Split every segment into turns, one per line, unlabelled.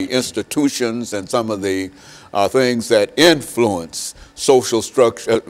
institutions and some of the things that influence social structure,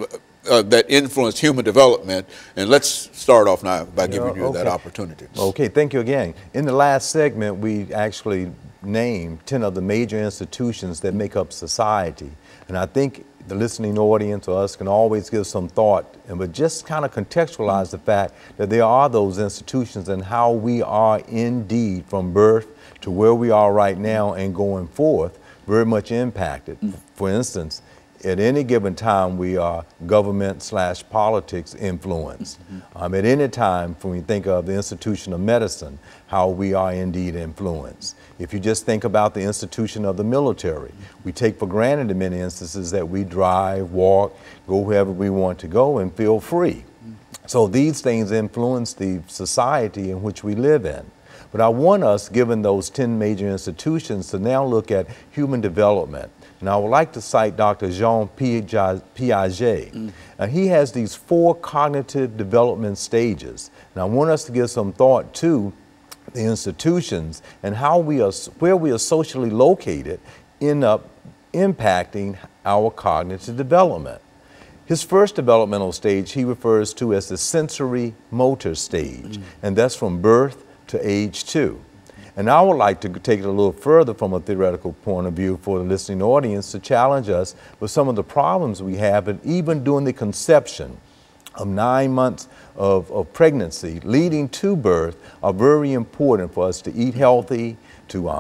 that influence human development. And let's start off now by giving you that opportunity.
Okay, thank you again. In the last segment, we actually named 10 of the major institutions that make up society. And I think the listening audience or us can always give some thought, but just kind of contextualize the fact that there are those institutions and how we are indeed from birth to where we are right now and going forth very much impacted. For instance, at any given time, we are government/politics influenced. At any time, when we think of the institution of medicine, how we are indeed influenced. If you just think about the institution of the military, we take for granted in many instances that we drive, walk, go wherever we want to go and feel free. So these things influence the society in which we live in. But I want us, given those 10 major institutions, to now look at human development. And I would like to cite Dr. Jean Piaget. He has these 4 cognitive development stages. And I want us to give some thought to the institutions and how where we are socially located end up impacting our cognitive development. His first developmental stage he refers to as the sensory motor stage, and that's from birth to age 2. And I would like to take it a little further from a theoretical point of view for the listening audience to challenge us with some of the problems we have, and even during the conception of 9 months of pregnancy leading to birth are very important for us to eat healthy, to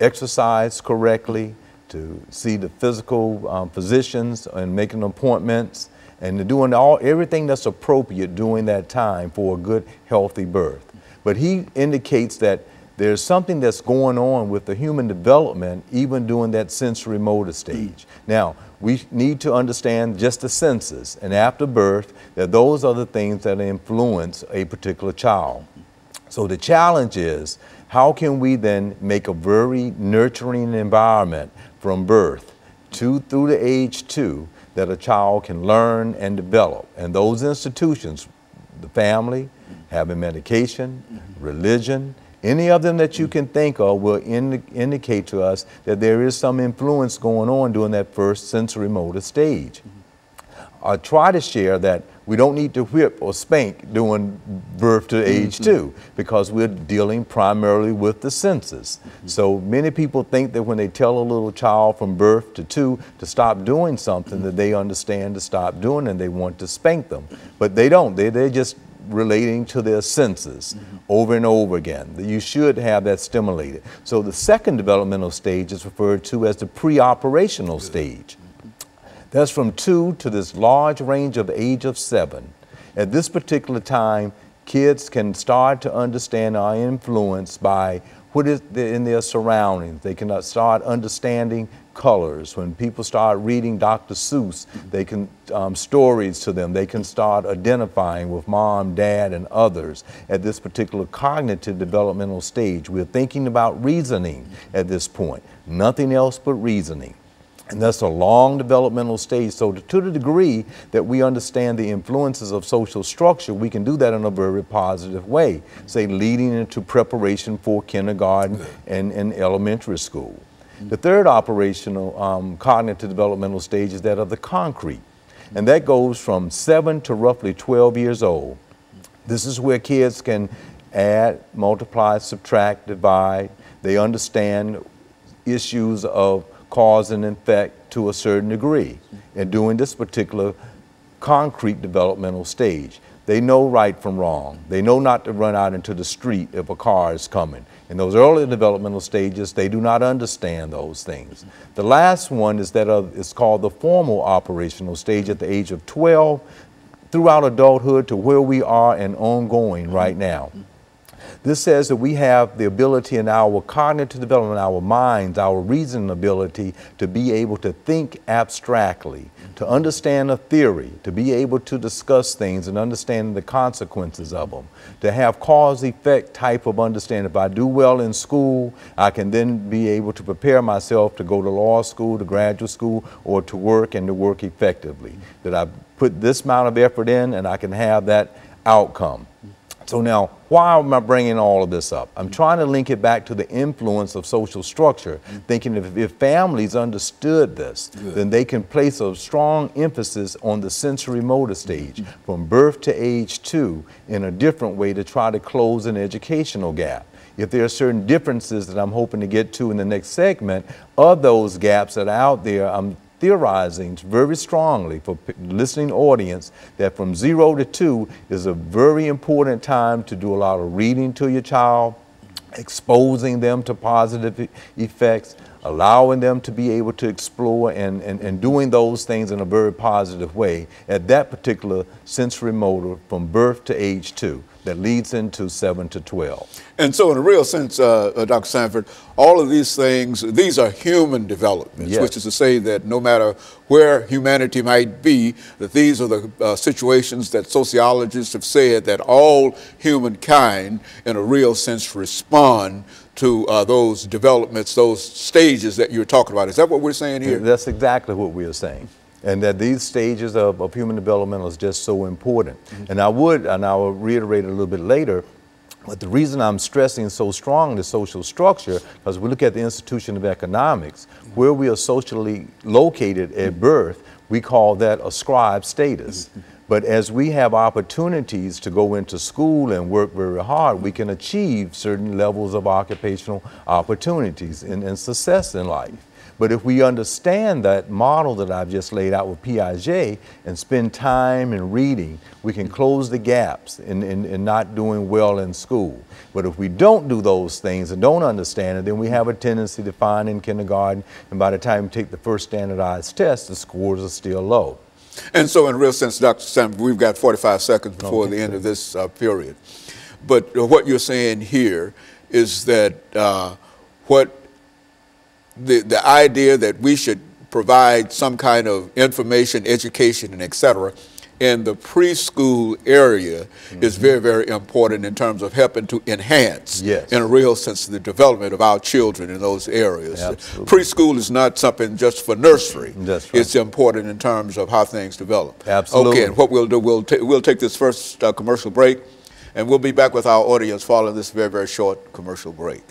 exercise correctly, to see the physical physicians and making appointments, and to doing everything that's appropriate during that time for a good, healthy birth. But he indicates that there's something that's going on with the human development even during that sensory motor stage. Now, we need to understand just the senses, and after birth, that those are the things that influence a particular child. So the challenge is, how can we then make a very nurturing environment from birth through the age 2 that a child can learn and develop? And those institutions, the family, having medication, religion, any of them that you can think of will indicate to us that there is some influence going on during that first sensory motor stage. I try to share that we don't need to whip or spank during birth to age 2 because we're dealing primarily with the senses. So many people think that when they tell a little child from birth to 2 to stop doing something that they understand to stop doing and they want to spank them. But they don't. They're just relating to their senses over and over again. You should have that stimulated. So the second developmental stage is referred to as the pre-operational stage. That's from 2 to this large range of age of 7. At this particular time, kids can start to understand our influence by what is in their surroundings. They can start understanding colors. When people start reading Dr. Seuss, they can stories to them. They can start identifying with mom, dad, and others at this particular cognitive developmental stage. We're thinking about reasoning at this point. Nothing else but reasoning. And that's a long developmental stage. So to the degree that we understand the influences of social structure, we can do that in a very positive way, say leading into preparation for kindergarten and elementary school. The third operational cognitive developmental stage is that of the concrete. And that goes from 7 to roughly 12 years old. This is where kids can add, multiply, subtract, divide. They understand issues of cause and effect to a certain degree. And during this particular concrete developmental stage, they know right from wrong. They know not to run out into the street if a car is coming. In those early developmental stages, they do not understand those things. The last one is it's called the formal operational stage at the age of 12 throughout adulthood to where we are and ongoing right now. This says that we have the ability in our cognitive development, our minds, our reasoning ability to be able to think abstractly, to understand a theory, to be able to discuss things and understand the consequences of them, to have cause-effect type of understanding. If I do well in school, I can then be able to prepare myself to go to law school, to graduate school, or to work and to work effectively. That I put this amount of effort in and I can have that outcome. So now, why am I bringing all of this up? I'm trying to link it back to the influence of social structure, thinking if families understood this, then they can place a strong emphasis on the sensory motor stage from birth to age 2 in a different way to try to close an educational gap. If there are certain differences that I'm hoping to get to in the next segment, of those gaps that are out there, I'm theorizing very strongly for listening audience that from 0 to 2 is a very important time to do a lot of reading to your child, exposing them to positive effects, allowing them to be able to explore and doing those things in a very positive way at that particular sensory motor from birth to age 2 that leads into 7 to 12.
And so in a real sense, Dr. Sanford, all of these things, these are human developments,
Yes.
which is to say that no matter where humanity might be, that these are the situations that sociologists have said that all humankind, in a real sense, respond to those developments, those stages that you're talking about. Is that what we're saying here?
That's exactly what we are saying. And that these stages of human development is just so important. And I will reiterate a little bit later, but the reason I'm stressing so strong the social structure, because we look at the institution of economics, where we are socially located at birth, we call that ascribed status. But as we have opportunities to go into school and work very hard, we can achieve certain levels of occupational opportunities and success in life. But if we understand that model that I've just laid out with Piaget and spend time in reading, we can close the gaps in not doing well in school. But if we don't do those things and don't understand it, then we have a tendency to find in kindergarten, and by the time we take the first standardized test, the scores are still low.
And so in a real sense, Dr. Sanford, we've got 45 seconds before the end of this period. But what you're saying here is that the idea that we should provide some kind of information, education, and et cetera, in the preschool area is very, very important in terms of helping to enhance, in a real sense, the development of our children in those areas.
Absolutely.
Preschool is not something just for nursery.
That's right.
It's important in terms of how things develop.
Absolutely.
Okay, and what we'll do, we'll take this first commercial break, and we'll be back with our audience following this very, very short commercial break.